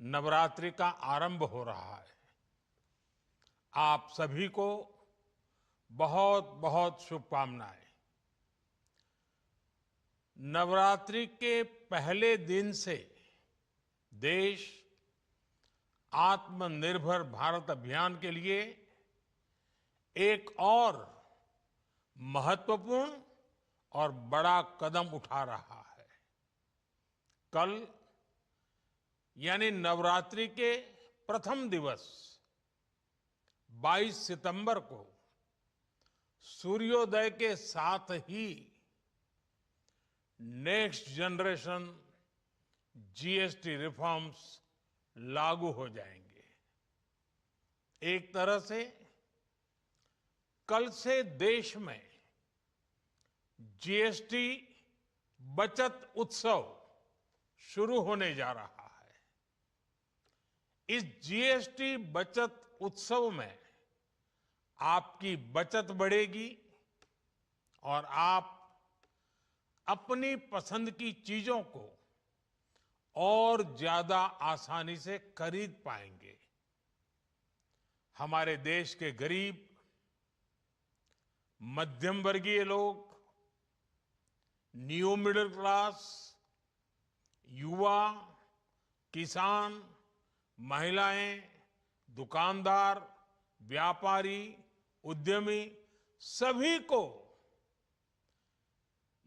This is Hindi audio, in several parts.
नवरात्रि का आरंभ हो रहा है। आप सभी को बहुत बहुत शुभकामनाएं। नवरात्रि के पहले दिन से देश आत्मनिर्भर भारत अभियान के लिए एक और महत्वपूर्ण और बड़ा कदम उठा रहा है। कल यानी नवरात्रि के प्रथम दिवस 22 सितंबर को सूर्योदय के साथ ही नेक्स्ट जनरेशन जीएसटी रिफॉर्म्स लागू हो जाएंगे। एक तरह से कल से देश में जीएसटी बचत उत्सव शुरू होने जा रहा है। इस जीएसटी बचत उत्सव में आपकी बचत बढ़ेगी और आप अपनी पसंद की चीजों को और ज्यादा आसानी से खरीद पाएंगे। हमारे देश के गरीब, मध्यम वर्गीय लोग, न्यू मिडिल क्लास, युवा, किसान, महिलाएं, दुकानदार, व्यापारी, उद्यमी, सभी को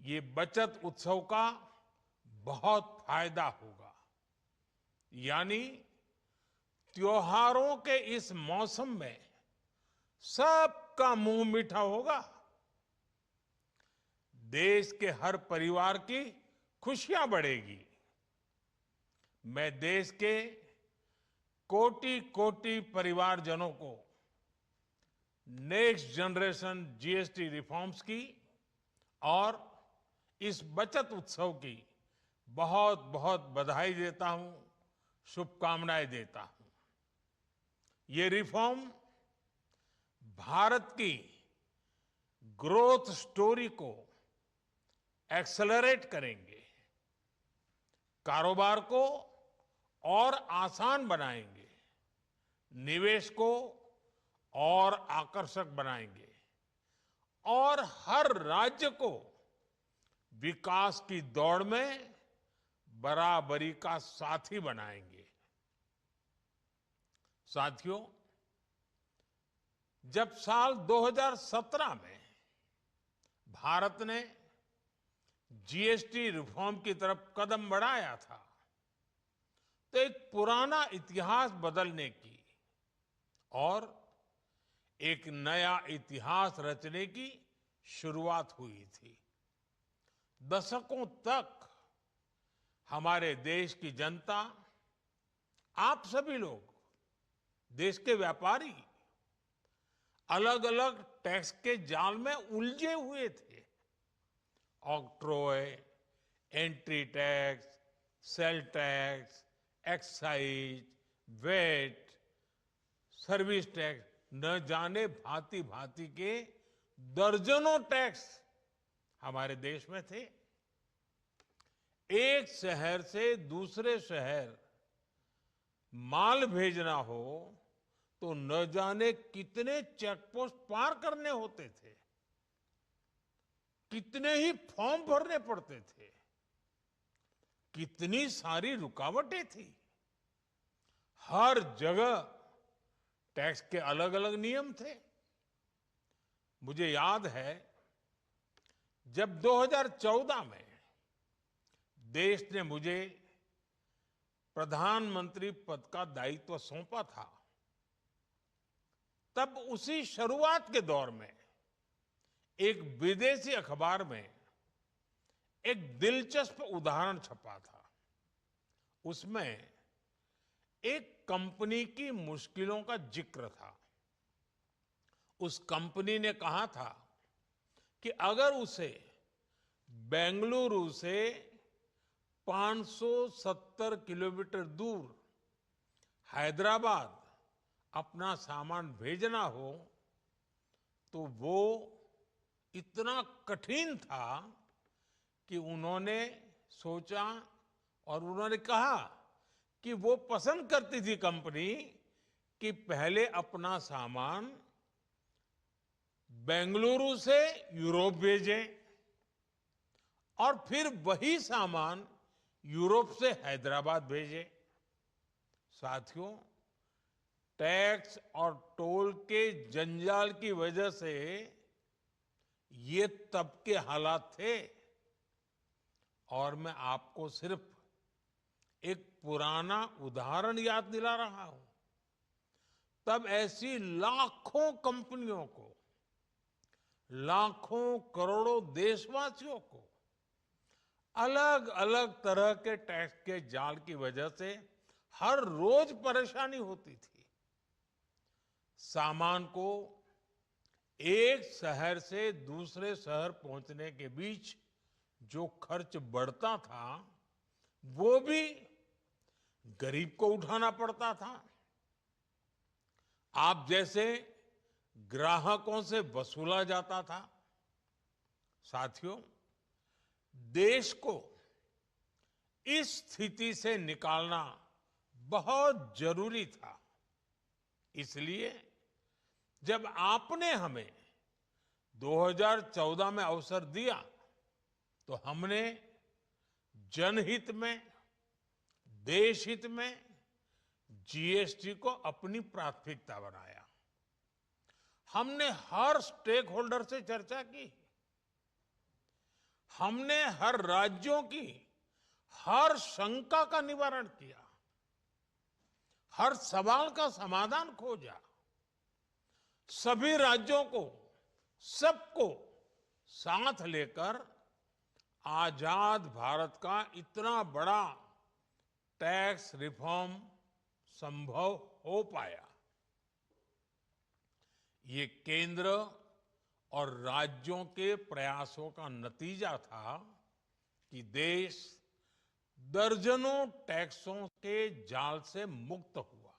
ये बचत उत्सव का बहुत फायदा होगा। यानी त्योहारों के इस मौसम में सबका मुंह मीठा होगा। देश के हर परिवार की खुशियां बढ़ेगी। मैं देश के कोटि कोटि परिवारजनों को नेक्स्ट जनरेशन जीएसटी रिफॉर्म्स की और इस बचत उत्सव की बहुत बहुत बधाई देता हूं, शुभकामनाएं देता हूं। ये रिफॉर्म भारत की ग्रोथ स्टोरी को एक्सेलरेट करेंगे, कारोबार को और आसान बनाएंगे, निवेश को और आकर्षक बनाएंगे और हर राज्य को विकास की दौड़ में बराबरी का साथी बनाएंगे। साथियों, जब साल 2017 में भारत ने जीएसटी रिफॉर्म की तरफ कदम बढ़ाया था, तो एक पुराना इतिहास बदलने की और एक नया इतिहास रचने की शुरुआत हुई थी। दशकों तक हमारे देश की जनता, आप सभी लोग, देश के व्यापारी अलग अलग टैक्स के जाल में उलझे हुए थे। Octroi, entry tax, sale tax, excise, VAT, service tax, न जाने भांति भांति के दर्जनों टैक्स हमारे देश में थे। एक शहर से दूसरे शहर माल भेजना हो तो न जाने कितने चेक पोस्ट पार करने होते थे, कितने ही फॉर्म भरने पड़ते थे, कितनी सारी रुकावटें थी। हर जगह टैक्स के अलग अलग नियम थे। मुझे याद है जब 2014 में देश ने मुझे प्रधानमंत्री पद का दायित्व सौंपा था, तब उसी शुरुआत के दौर में एक विदेशी अखबार में एक दिलचस्प उदाहरण छपा था। उसमें एक कंपनी की मुश्किलों का जिक्र था। उस कंपनी ने कहा था कि अगर उसे बेंगलुरु से 570 किलोमीटर दूर हैदराबाद अपना सामान भेजना हो तो वो इतना कठिन था कि उन्होंने सोचा और उन्होंने कहा कि वो पसंद करती थी कंपनी कि पहले अपना सामान बेंगलुरु से यूरोप भेजे और फिर वही सामान यूरोप से हैदराबाद भेजे। साथियों, टैक्स और टोल के जंजाल की वजह से ये तब के हालात थे। और मैं आपको सिर्फ एक पुराना उदाहरण याद दिला रहा हूं। तब ऐसी लाखों कंपनियों को, लाखों करोड़ों देशवासियों को अलग अलग तरह के टैक्स के जाल की वजह से हर रोज परेशानी होती थी। सामान को एक शहर से दूसरे शहर पहुंचने के बीच जो खर्च बढ़ता था, वो भी गरीब को उठाना पड़ता था। आप जैसे ग्राहकों से वसूला जाता था। साथियों, देश को इस स्थिति से निकालना बहुत जरूरी था। इसलिए जब आपने हमें 2014 में अवसर दिया, तो हमने जनहित में, देशहित में जीएसटी को अपनी प्राथमिकता बनाया। हमने हर स्टेक होल्डर से चर्चा की। हमने हर राज्यों की हर शंका का निवारण किया, हर सवाल का समाधान खोजा। सभी राज्यों को, सबको साथ लेकर आजाद भारत का इतना बड़ा टैक्स रिफॉर्म संभव हो पाया। ये केंद्र और राज्यों के प्रयासों का नतीजा था कि देश दर्जनों टैक्सों के जाल से मुक्त हुआ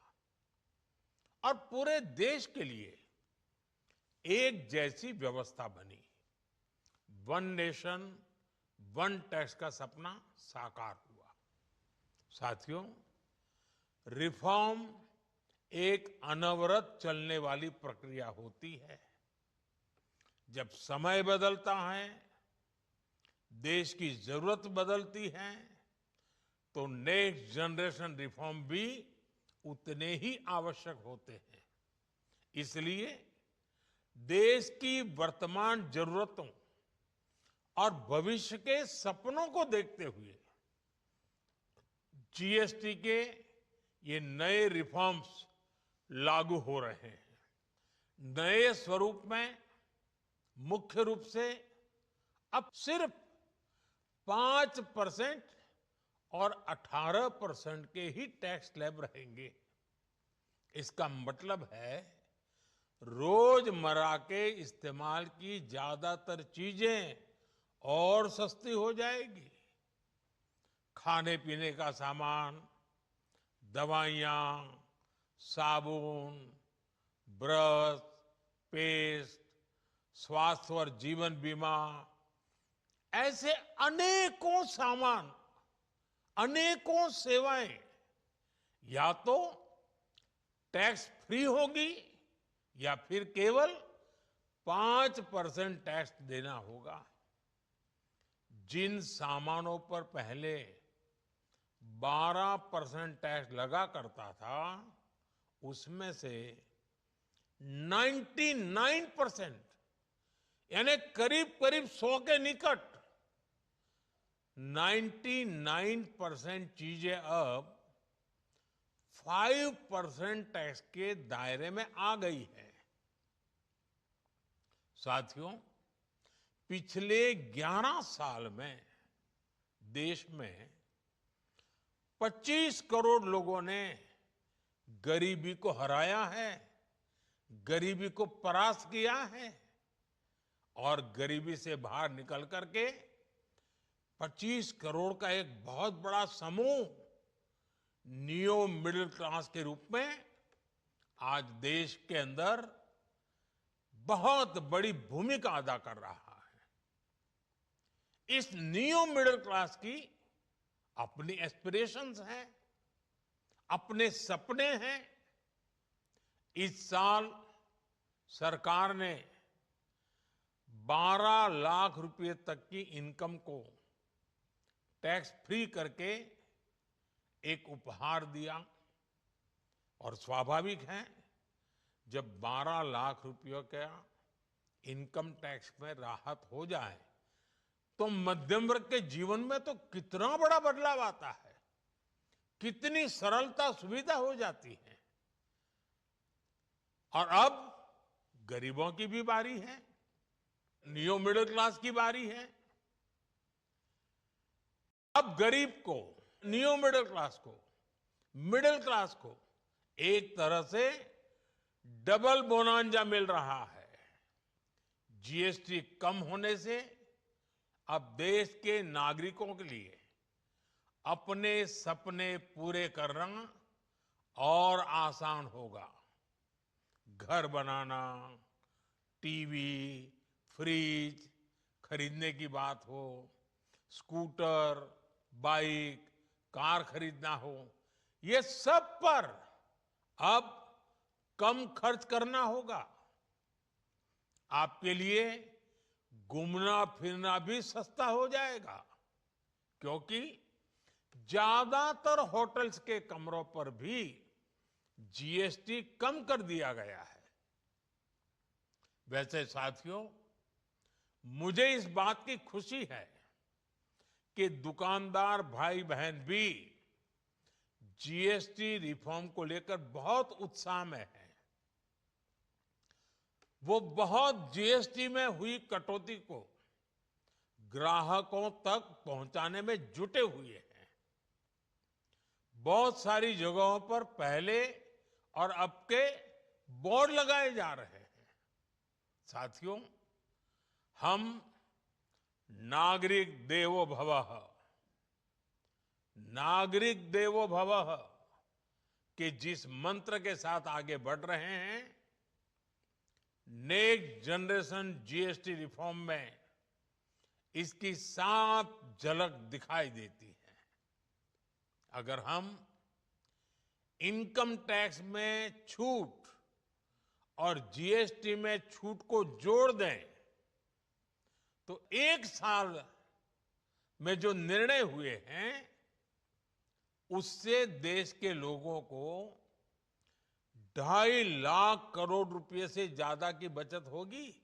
और पूरे देश के लिए एक जैसी व्यवस्था बनी। वन नेशन वन टैक्स का सपना साकार हुआ। साथियों, रिफॉर्म एक अनवरत चलने वाली प्रक्रिया होती है। जब समय बदलता है, देश की जरूरत बदलती है, तो नेक्स्ट जनरेशन रिफॉर्म भी उतने ही आवश्यक होते हैं। इसलिए देश की वर्तमान जरूरतों और भविष्य के सपनों को देखते हुए जीएसटी के ये नए रिफॉर्म्स लागू हो रहे हैं। नए स्वरूप में मुख्य रूप से अब सिर्फ 5% और 18% के ही टैक्स स्लैब रहेंगे। इसका मतलब है रोजमर्रा के इस्तेमाल की ज्यादातर चीजें और सस्ती हो जाएगी। खाने पीने का सामान, दवाइयां, साबुन, ब्रश, पेस्ट, स्वास्थ्य और जीवन बीमा, ऐसे अनेकों सामान, अनेकों सेवाएं या तो टैक्स फ्री होगी या फिर केवल 5% टैक्स देना होगा। जिन सामानों पर पहले 12% टैक्स लगा करता था, उसमें से 99%, यानी करीब करीब 100 के निकट 99% चीजें अब 5% टैक्स के दायरे में आ गई है। साथियों, पिछले 11 साल में देश में 25 करोड़ लोगों ने गरीबी को हराया है, गरीबी को परास्त किया है और गरीबी से बाहर निकल करके 25 करोड़ का एक बहुत बड़ा समूह नियो मिडिल क्लास के रूप में आज देश के अंदर बहुत बड़ी भूमिका अदा कर रहा है। इस नियो मिडिल क्लास की अपनी एस्पिरेशंस हैं। अपने सपने हैं। इस साल सरकार ने 12 लाख रुपए तक की इनकम को टैक्स फ्री करके एक उपहार दिया। और स्वाभाविक है, जब 12 लाख रुपयों का इनकम टैक्स में राहत हो जाए तो मध्यम वर्ग के जीवन में तो कितना बड़ा बदलाव आता है, कितनी सरलता सुविधा हो जाती है। और अब गरीबों की भी बारी है, न्यू मिडिल क्लास की बारी है। अब गरीब को, न्यू मिडिल क्लास को एक तरह से डबल बोनांजा मिल रहा है। जीएसटी कम होने से अब देश के नागरिकों के लिए अपने सपने पूरे करना और आसान होगा। घर बनाना, टीवी, फ्रिज खरीदने की बात हो, स्कूटर, बाइक, कार खरीदना हो, ये सब पर अब कम खर्च करना होगा। आपके लिए घूमना फिरना भी सस्ता हो जाएगा, क्योंकि ज्यादातर होटल्स के कमरों पर भी जीएसटी कम कर दिया गया है। वैसे साथियों, मुझे इस बात की खुशी है कि दुकानदार भाई बहन भी जीएसटी रिफॉर्म को लेकर बहुत उत्साह में हैं। वो बहुत जीएसटी में हुई कटौती को ग्राहकों तक पहुंचाने में जुटे हुए हैं। बहुत सारी जगहों पर पहले और अब के बोर्ड लगाए जा रहे हैं। साथियों, हम नागरिक देवो भवः के जिस मंत्र के साथ आगे बढ़ रहे हैं, नेक्स्ट जनरेशन जीएसटी रिफॉर्म में इसकी साफ झलक दिखाई देती है। अगर हम इनकम टैक्स में छूट और जीएसटी में छूट को जोड़ दें तो एक साल में जो निर्णय हुए हैं उससे देश के लोगों को 2.5 लाख करोड़ रुपए से ज्यादा की बचत होगी।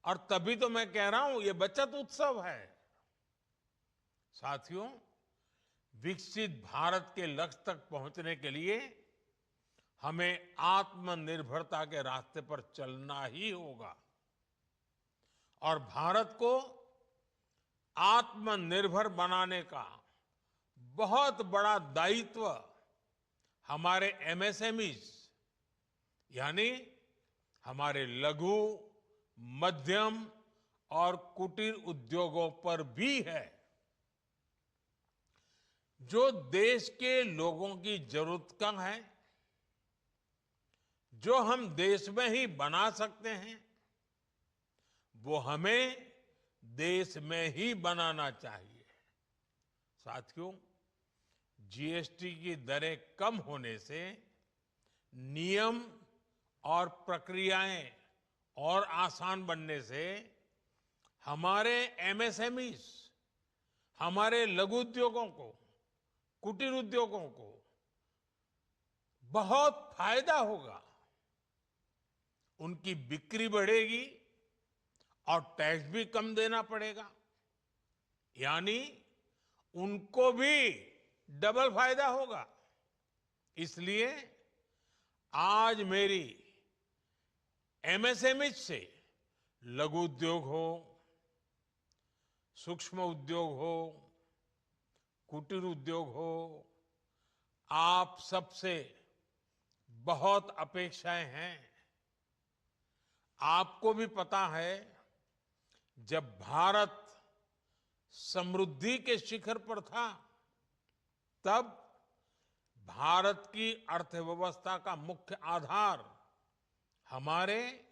और तभी तो मैं कह रहा हूं, ये बचत उत्सव है। साथियों, विकसित भारत के लक्ष्य तक पहुंचने के लिए हमें आत्मनिर्भरता के रास्ते पर चलना ही होगा। और भारत को आत्मनिर्भर बनाने का बहुत बड़ा दायित्व हमारे एमएसएमईज यानी हमारे लघु, मध्यम और कुटीर उद्योगों पर भी है, जो देश के लोगों की जरूरत का है, जो हम देश में ही बना सकते हैं, वो हमें देश में ही बनाना चाहिए। साथियों, जीएसटी की दरें कम होने से नियम और प्रक्रियाएं और आसान बनने से हमारे एमएसएमईज, हमारे लघु उद्योगों को, कुटीर उद्योगों को बहुत फायदा होगा। उनकी बिक्री बढ़ेगी और टैक्स भी कम देना पड़ेगा, यानी उनको भी डबल फायदा होगा। इसलिए आज मेरी एमएसएमई से लघु उद्योग हो, सूक्ष्म उद्योग हो, कुटीर उद्योग हो, आप सबसे बहुत अपेक्षाएं हैं। आपको भी पता है, जब भारत समृद्धि के शिखर पर था, तब भारत की अर्थव्यवस्था का मुख्य आधार हमारे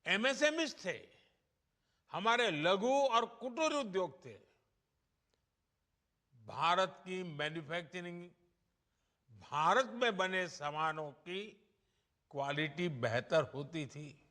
एमएसएमईज थे, हमारे लघु और कुटीर उद्योग थे। भारत की मैन्युफैक्चरिंग भारत में बने सामानों की क्वालिटी बेहतर होती थी।